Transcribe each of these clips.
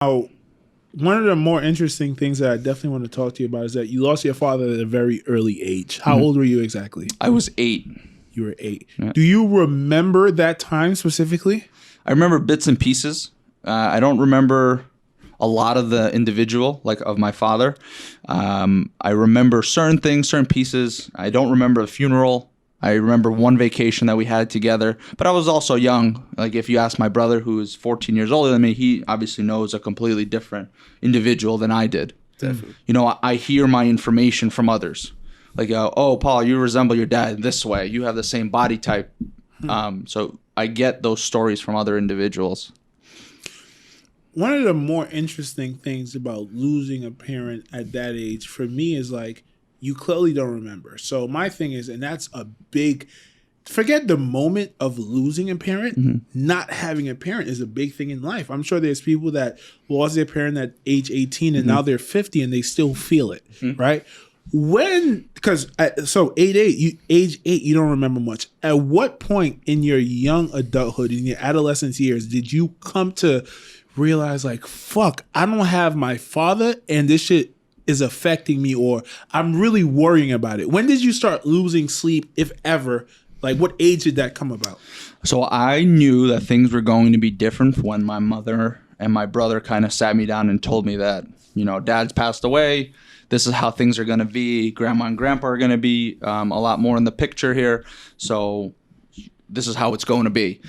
Now, one of the more interesting things that I definitely want to talk to you about is that you lost your father at a very early age. How old were you exactly? I was 8. You were 8. Yeah. Do you remember that time specifically? I remember bits and pieces. I don't remember a lot of the individual, like of my father. I remember certain things, certain pieces. I don't remember the funeral. I remember one vacation that we had together, but I was also young. Like if you ask my brother, who is 14 years older than me, he obviously knows a completely different individual than I did. Definitely. You know, I hear my information from others. Like, oh, Paul, you resemble your dad this way. You have the same body type. So I get those stories from other individuals. One of the more interesting things about losing a parent at that age for me is like, you clearly don't remember. So my thing is, and that's a big, forget the moment of losing a parent, not having a parent is a big thing in life. I'm sure there's people that lost their parent at age 18 and now they're 50 and they still feel it, right? When, because, so age 8, you don't remember much. At what point in your young adulthood, in your adolescence years, did you come to realize like, fuck, I don't have my father and this shit is affecting me, or I'm really worrying about it? When did you start losing sleep, if ever? Like, what age did that come about? So I knew that things were going to be different when my mother and my brother kind of sat me down and told me that, you know, dad's passed away. This is how things are going to be. Grandma and grandpa are going to be a lot more in the picture here. So this is how it's going to be.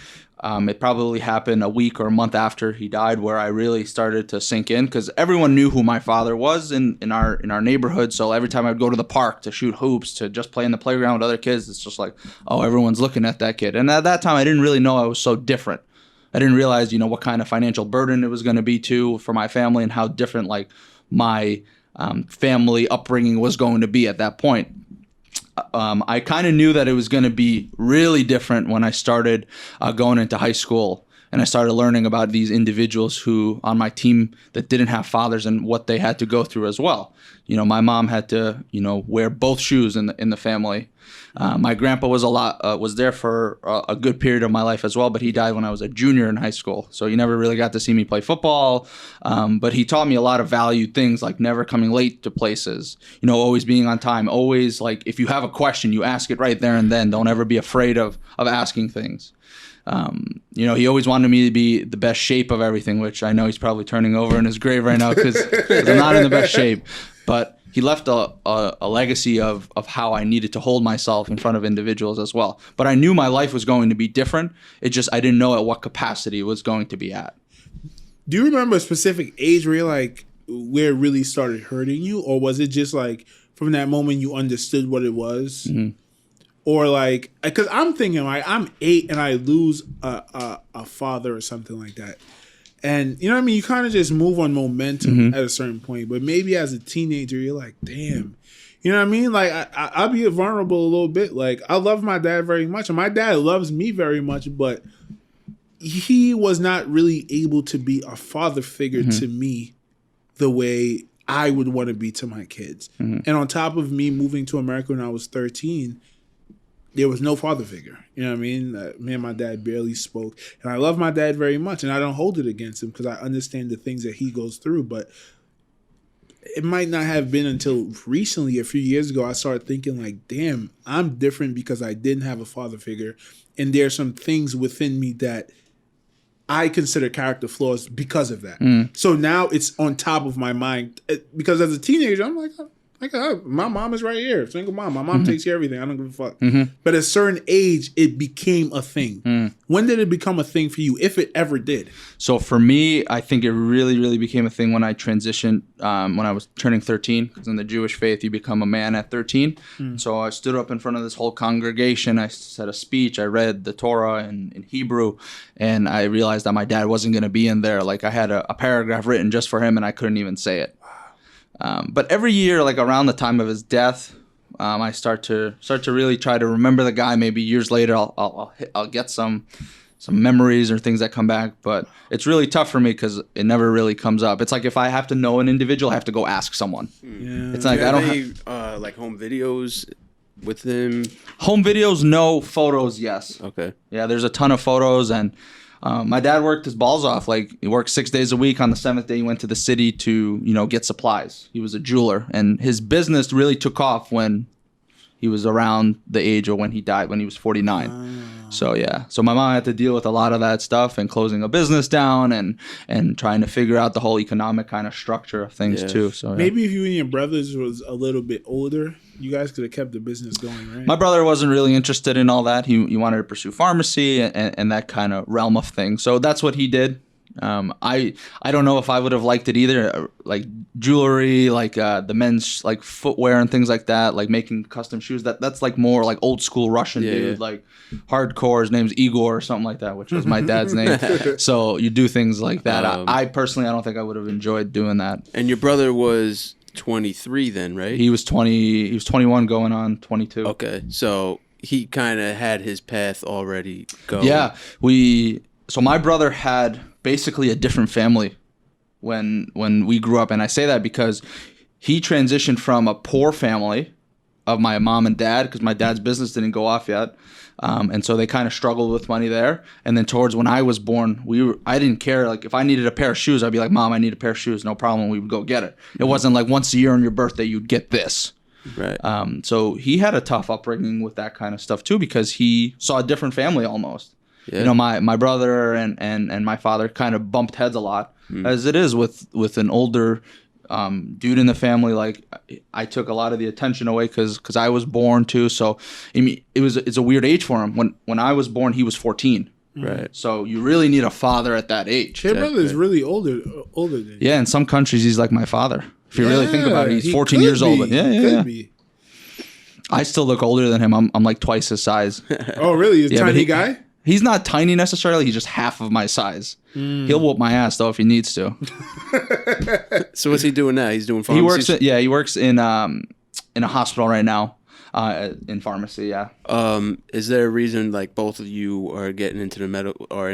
It probably happened a week or a month after he died where I really started to sink in, because everyone knew who my father was in our neighborhood. So every time I'd go to the park to shoot hoops, to just play in the playground with other kids, it's just like, oh, everyone's looking at that kid. And at that time, I didn't really know I was so different. I didn't realize, you know, what kind of financial burden it was going to be for my family, and how different like my family upbringing was going to be at that point. I kind of knew that it was going to be really different when I started going into high school, and I started learning about these individuals who on my team that didn't have fathers and what they had to go through as well. You know, my mom had to, you know, wear both shoes in the family. My grandpa was there for a good period of my life as well, but he died when I was a junior in high school. So he never really got to see me play football. But he taught me a lot of valued things, like never coming late to places, you know, always being on time, always like if you have a question, you ask it right there and then. Don't ever be afraid of asking things. You know, he always wanted me to be the best shape of everything, which I know he's probably turning over in his grave right now because I'm not in the best shape. But he left a legacy of how I needed to hold myself in front of individuals as well. But I knew my life was going to be different. It just, I didn't know at what capacity it was going to be at. Do you remember a specific age where you're like, where it really started hurting you? Or was it just like from that moment you understood what it was? Mm-hmm. Or like, because I'm thinking like I'm 8 and I lose a father or something like that. And you know what I mean? You kind of just move on momentum at a certain point. But maybe as a teenager, you're like, damn. You know what I mean? Like, I'll be vulnerable a little bit. Like, I love my dad very much. And my dad loves me very much. But he was not really able to be a father figure to me the way I would want to be to my kids. And on top of me moving to America when I was 13, there was no father figure. You know what I mean? Me and my dad barely spoke. And I love my dad very much, and I don't hold it against him because I understand the things that he goes through. But it might not have been until recently, a few years ago, I started thinking like, damn, I'm different because I didn't have a father figure. And there's some things within me that I consider character flaws because of that. So now it's on top of my mind. Because as a teenager, I'm like, my mom is right here, single mom. My mom takes care of everything. I don't give a fuck. But at a certain age, it became a thing. When did it become a thing for you, if it ever did? So for me, I think it really, really became a thing when I transitioned, when I was turning 13. Because in the Jewish faith, you become a man at 13. So I stood up in front of this whole congregation. I said a speech. I read the Torah in Hebrew. And I realized that my dad wasn't going to be in there. Like I had a paragraph written just for him, and I couldn't even say it. But every year, like around the time of his death, I start to really try to remember the guy. Maybe years later, I'll get some memories or things that come back. But it's really tough for me because it never really comes up. It's like if I have to know an individual, I have to go ask someone. Yeah. It's like I don't have like home videos with him. Home videos, no. Photos, yes. Okay. Yeah, there's a ton of photos, and My dad worked his balls off. Like, he worked 6 days a week. On the 7th day, he went to the city to, get supplies. He was a jeweler, and his business really took off when he was around the age of when he died, when he was 49. So yeah, so my mom had to deal with a lot of that stuff and closing a business down and trying to figure out the whole economic kind of structure of things too. So maybe if you and your brothers was a little bit older, you guys could have kept the business going, right? My brother wasn't really interested in all that. He wanted to pursue pharmacy and that kind of realm of things. So that's what he did. I don't know if I would have liked it either. Like jewelry, like the men's like footwear and things like that, like making custom shoes. That's like more like old school Russian dude, like hardcore. His name's Igor or something like that, which was my dad's name. So you do things like that. I personally, I don't think I would have enjoyed doing that. And your brother was 23 then, right? He was 20. He was 21, going on 22. Okay, so he kind of had his path already going. Yeah, So my brother had basically a different family when we grew up, and I say that because he transitioned from a poor family of my mom and dad, because my dad's business didn't go off yet, and so they kind of struggled with money there. And then towards when I was born, I didn't care. Like if I needed a pair of shoes, I'd be like, Mom, I need a pair of shoes, no problem. We would go get it. It wasn't like once a year on your birthday you'd get this. Right. So he had a tough upbringing with that kind of stuff too, because he saw a different family almost. Yeah. My brother and my father kind of bumped heads a lot, as it is with an older dude in the family. Like I took a lot of the attention away because I was born too. So I mean, it's a weird age for him. When I was born, he was 14. Right. So you really need a father at that age. Your brother is really older than you. Yeah, in some countries he's like my father. If you really think about it, he's 14 years old. Yeah. I still look older than him. I'm like twice his size. Oh, really? He's a tiny guy? He's not tiny necessarily. He's just half of my size. He'll whoop my ass though if he needs to. So what's he doing now? He's doing pharmacy. He works in a hospital right now, in pharmacy. Yeah. Is there a reason like both of you are getting into the medical or